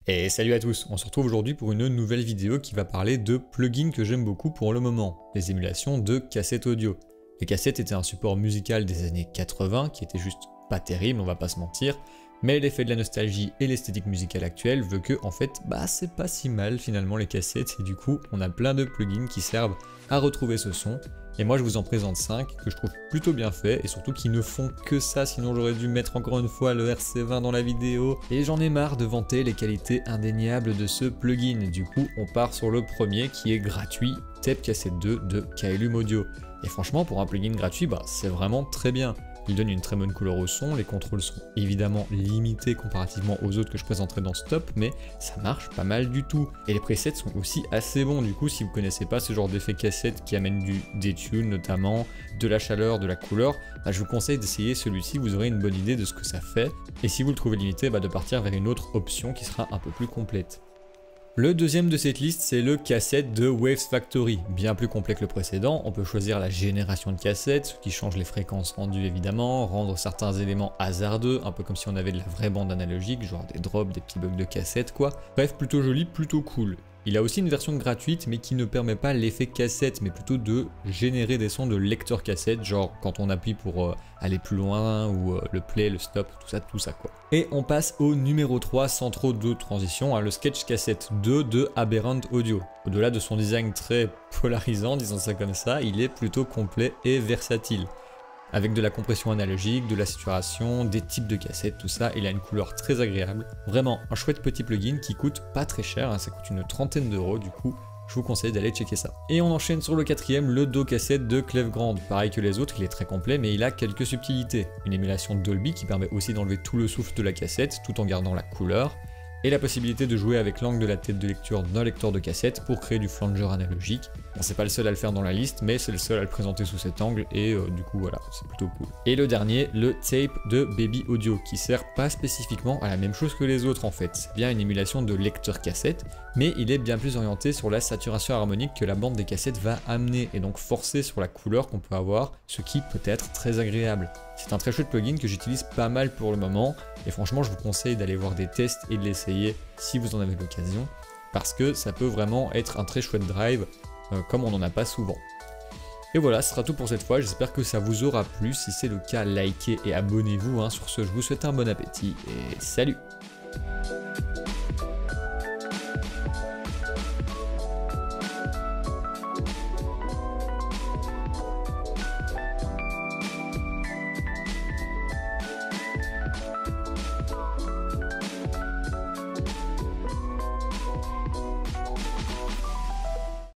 Et salut à tous, on se retrouve aujourd'hui pour une nouvelle vidéo qui va parler de plugins que j'aime beaucoup pour le moment, les émulations de cassettes audio. Les cassettes étaient un support musical des années 80 qui était juste pas terrible, on va pas se mentir, mais l'effet de la nostalgie et l'esthétique musicale actuelle veut que en fait, c'est pas si mal finalement les cassettes et du coup on a plein de plugins qui servent à retrouver ce son. Et moi je vous en présente 5 que je trouve plutôt bien faits et surtout qui ne font que ça, sinon j'aurais dû mettre encore une fois le RC20 dans la vidéo. Et j'en ai marre de vanter les qualités indéniables de ce plugin. Du coup on part sur le premier qui est gratuit, Tape Cassette 2 de KLUM Audio. Et franchement pour un plugin gratuit, c'est vraiment très bien. Il donne une très bonne couleur au son, les contrôles sont évidemment limités comparativement aux autres que je présenterai dans ce top, mais ça marche pas mal du tout. Et les presets sont aussi assez bons, du coup si vous connaissez pas ce genre d'effet cassette qui amène des tunes notamment, de la chaleur, de la couleur, je vous conseille d'essayer celui-ci, vous aurez une bonne idée de ce que ça fait. Et si vous le trouvez limité, de partir vers une autre option qui sera un peu plus complète. Le deuxième de cette liste, c'est le cassette de Waves Factory. Bien plus complet que le précédent, on peut choisir la génération de cassettes, ce qui change les fréquences rendues évidemment, rendre certains éléments hasardeux, un peu comme si on avait de la vraie bande analogique, genre des drops, des petits bugs de cassette quoi. Bref, plutôt joli, plutôt cool. Il a aussi une version gratuite mais qui ne permet pas l'effet cassette mais plutôt de générer des sons de lecteur cassette, genre quand on appuie pour aller plus loin ou le play, le stop, tout ça quoi. Et on passe au numéro 3 sans trop de transition, le Sketch Cassette 2 de Aberrant Audio. Au-delà de son design très polarisant, disons ça comme ça, il est plutôt complet et versatile. Avec de la compression analogique, de la saturation, des types de cassettes, tout ça, il a une couleur très agréable. Vraiment un chouette petit plugin qui coûte pas très cher, ça coûte une trentaine d'euros, du coup je vous conseille d'aller checker ça. Et on enchaîne sur le quatrième, le Do Cassette de Clevegrand. Pareil que les autres, il est très complet mais il a quelques subtilités. Une émulation Dolby qui permet aussi d'enlever tout le souffle de la cassette tout en gardant la couleur. Et la possibilité de jouer avec l'angle de la tête de lecture d'un lecteur de cassette pour créer du flanger analogique. C'est pas le seul à le faire dans la liste, mais c'est le seul à le présenter sous cet angle, et du coup voilà, c'est plutôt cool. Et le dernier, le Tape de Baby Audio, qui sert pas spécifiquement à la même chose que les autres en fait. C'est bien une émulation de lecteur cassette, mais il est bien plus orienté sur la saturation harmonique que la bande des cassettes va amener, et donc forcer sur la couleur qu'on peut avoir, ce qui peut être très agréable. C'est un très chouette plugin que j'utilise pas mal pour le moment, et franchement je vous conseille d'aller voir des tests et de l'essayer si vous en avez l'occasion, parce que ça peut vraiment être un très chouette drive, comme on n'en a pas souvent. Et voilà, ce sera tout pour cette fois, j'espère que ça vous aura plu. Si c'est le cas, likez et abonnez-vous. Sur ce, je vous souhaite un bon appétit et salut!